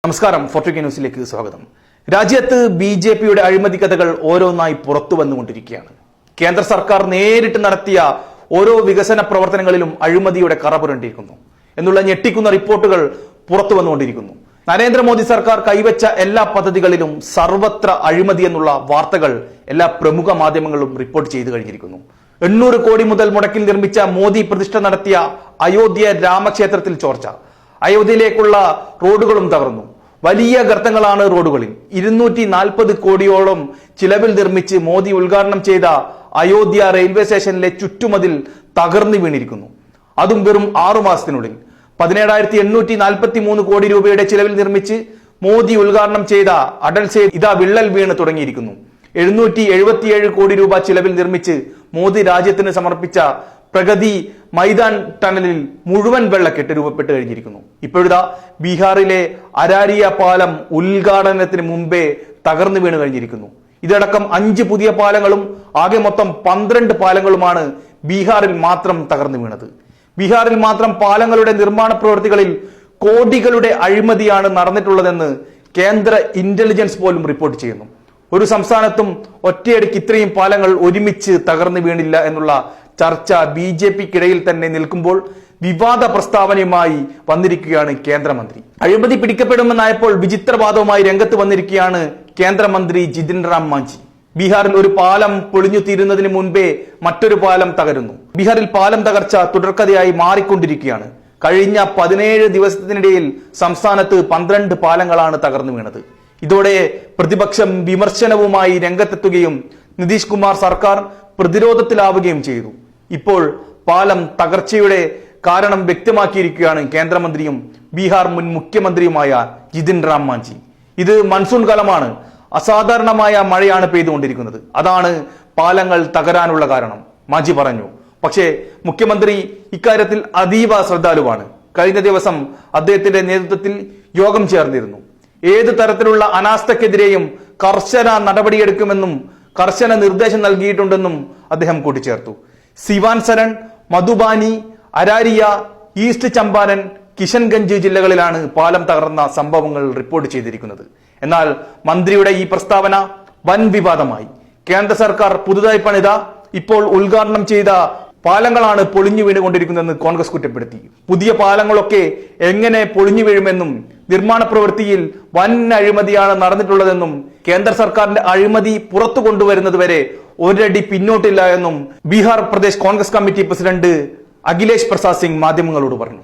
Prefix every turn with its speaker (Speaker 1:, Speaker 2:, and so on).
Speaker 1: നമസ്കാരം. ഫോർട്ടുഗ ന്യൂസിലേക്ക് സ്വാഗതം. രാജ്യത്ത് ബി.ജെ.പിയുടെ അഴിമതി കഥകൾ ഓരോന്നായി പുറത്തു വന്നുകൊണ്ടിരിക്കുകയാണ്. കേന്ദ്ര സർക്കാർ നേരിട്ട് നടത്തിയ ഓരോ വികസന പ്രവർത്തനങ്ങളിലും അഴിമതിയുടെ കറ പുരണ്ടിരിക്കുന്നു എന്നുള്ള ഞെട്ടിക്കുന്ന റിപ്പോർട്ടുകൾ പുറത്തു വന്നുകൊണ്ടിരിക്കുന്നു. നരേന്ദ്രമോദി സർക്കാർ കൈവച്ച എല്ലാ പദ്ധതികളിലും സർവത്ര അഴിമതി എന്നുള്ള വാർത്തകൾ എല്ലാ പ്രമുഖ മാധ്യമങ്ങളും റിപ്പോർട്ട് ചെയ്തു കഴിഞ്ഞിരിക്കുന്നു. 800 കോടി മുതൽ മുടക്കിൽ നിർമ്മിച്ച മോദി പ്രതിഷ്ഠ നടത്തിയ അയോധ്യ രാമക്ഷേത്രത്തിൽ ചോർച്ച, അയോധ്യയിലേക്കുള്ള റോഡുകളും തകർന്നു. വലിയ ഗർത്തങ്ങളാണ് റോഡുകളിൽ. 240 കോടിയോളം ചിലവിൽ നിർമ്മിച്ച് മോദി ഉദ്ഘാടനം ചെയ്ത അയോധ്യ റെയിൽവേ സ്റ്റേഷനിലെ ചുറ്റുമതിൽ തകർന്നു വീണിരിക്കുന്നു. അതും വെറും 6 മാസത്തിനുള്ളിൽ. 17,843 കോടി രൂപയുടെ ചിലവിൽ നിർമ്മിച്ച് മോദി ഉദ്ഘാടനം ചെയ്ത അടൽ സേതു ഇതാ വിള്ളൽ വീണ് തുടങ്ങിയിരിക്കുന്നു. 777 കോടി രൂപ ചിലവിൽ നിർമ്മിച്ച് മോദി രാജ്യത്തിന് സമർപ്പിച്ച പ്രഗതി മൈതാൻ ടണലിൽ മുഴുവൻ വെള്ളക്കെട്ട് രൂപപ്പെട്ട് കഴിഞ്ഞിരിക്കുന്നു. ഇപ്പോഴിതാ ബീഹാറിലെ അരാരിയ പാലം ഉദ്ഘാടനത്തിന് മുമ്പേ തകർന്നു വീണ് കഴിഞ്ഞിരിക്കുന്നു. ഇതടക്കം 5 പുതിയ പാലങ്ങളും ആകെ മൊത്തം 12 പാലങ്ങളുമാണ് ബീഹാറിൽ മാത്രം തകർന്നു വീണത്. ബീഹാറിൽ മാത്രം പാലങ്ങളുടെ നിർമ്മാണ പ്രവൃത്തികളിൽ കോടികളുടെ അഴിമതിയാണ് നടന്നിട്ടുള്ളതെന്ന് കേന്ദ്ര ഇന്റലിജൻസ് പോലും റിപ്പോർട്ട് ചെയ്യുന്നു. ഒരു സംസ്ഥാനത്തും ഒറ്റയടിക്ക് ഇത്രയും പാലങ്ങൾ ഒരുമിച്ച് തകർന്നു വീണില്ല എന്നുള്ള ചർച്ച ബി.ജെ.പിക്കിടയിൽ തന്നെ നിൽക്കുമ്പോൾ വിവാദ പ്രസ്താവനയുമായി വന്നിരിക്കുകയാണ് കേന്ദ്രമന്ത്രി. അഴിമതി പിടിക്കപ്പെടുമെന്നായപ്പോൾ വിചിത്രവാദവുമായി രംഗത്ത് വന്നിരിക്കുകയാണ് കേന്ദ്രമന്ത്രി ജിതിൻ റാം മാഞ്ചി. ബീഹാറിൽ ഒരു പാലം പൊളിഞ്ഞു തീരുന്നതിന് മുൻപേ മറ്റൊരു പാലം തകരുന്നു. ബീഹാറിൽ പാലം തകർച്ച തുടർക്കഥയായി മാറിക്കൊണ്ടിരിക്കുകയാണ്. കഴിഞ്ഞ 17 ദിവസത്തിനിടയിൽ സംസ്ഥാനത്ത് 12 പാലങ്ങളാണ് തകർന്നു വീണത്. ഇതോടെ പ്രതിപക്ഷം വിമർശനവുമായി രംഗത്തെത്തുകയും നിതീഷ് കുമാർ സർക്കാർ പ്രതിരോധത്തിലാവുകയും ചെയ്തു. ഇപ്പോൾ പാലം തകർച്ചയുടെ കാരണം വ്യക്തമാക്കിയിരിക്കുകയാണ് കേന്ദ്രമന്ത്രിയും ബീഹാർ മുൻ മുഖ്യമന്ത്രിയുമായ ജിതിൻ റാം മാഞ്ചി. ഇത് മൺസൂൺ കാലമാണ്. അസാധാരണമായ മഴയാണ് പെയ്തുകൊണ്ടിരിക്കുന്നത്. അതാണ് പാലങ്ങൾ തകരാനുള്ള കാരണം, മാഞ്ചി പറഞ്ഞു. പക്ഷേ മുഖ്യമന്ത്രി ഇക്കാര്യത്തിൽ അതീവ ശ്രദ്ധാലുവാണ്. കഴിഞ്ഞ ദിവസം അദ്ദേഹത്തിന്റെ നേതൃത്വത്തിൽ യോഗം ചേർന്നിരുന്നു. ഏത് തരത്തിലുള്ള അനാസ്ഥക്കെതിരെയും കർശന നടപടിയെടുക്കുമെന്നും കർശന നിർദ്ദേശം നൽകിയിട്ടുണ്ടെന്നും അദ്ദേഹം കൂട്ടിച്ചേർത്തു. സിവാൻ സരൺ, മധുബാനി, അരാരിയ, ഈസ്റ്റ് ചമ്പാരൻ, കിഷൻഗഞ്ച് ജില്ലകളിലാണ് പാലം തകർന്ന സംഭവങ്ങൾ റിപ്പോർട്ട് ചെയ്തിരിക്കുന്നത്. എന്നാൽ മന്ത്രിയുടെ ഈ പ്രസ്താവന വൻ വിവാദമായി. കേന്ദ്ര സർക്കാർ പുതുതായി പണിത ഇപ്പോൾ ഉദ്ഘാടനം ചെയ്ത പാലങ്ങളാണ് പൊളിഞ്ഞു വീണുകൊണ്ടിരിക്കുന്നതെന്ന് കോൺഗ്രസ് കുറ്റപ്പെടുത്തി. പുതിയ പാലങ്ങളൊക്കെ എങ്ങനെ പൊളിഞ്ഞു വീഴുമെന്നും നിർമ്മാണ പ്രവൃത്തിയിൽ വൻ അഴിമതിയാണ് നടന്നിട്ടുള്ളതെന്നും കേന്ദ്ര സർക്കാരിന്റെ അഴിമതി പുറത്തു കൊണ്ടുവരുന്നത് വരെ ഒരടി പിന്നോട്ടില്ല എന്നും ബീഹാർ പ്രദേശ് കോൺഗ്രസ് കമ്മിറ്റി പ്രസിഡന്റ് അഖിലേഷ് പ്രസാദ് സിംഗ് മാധ്യമങ്ങളോട് പറഞ്ഞു.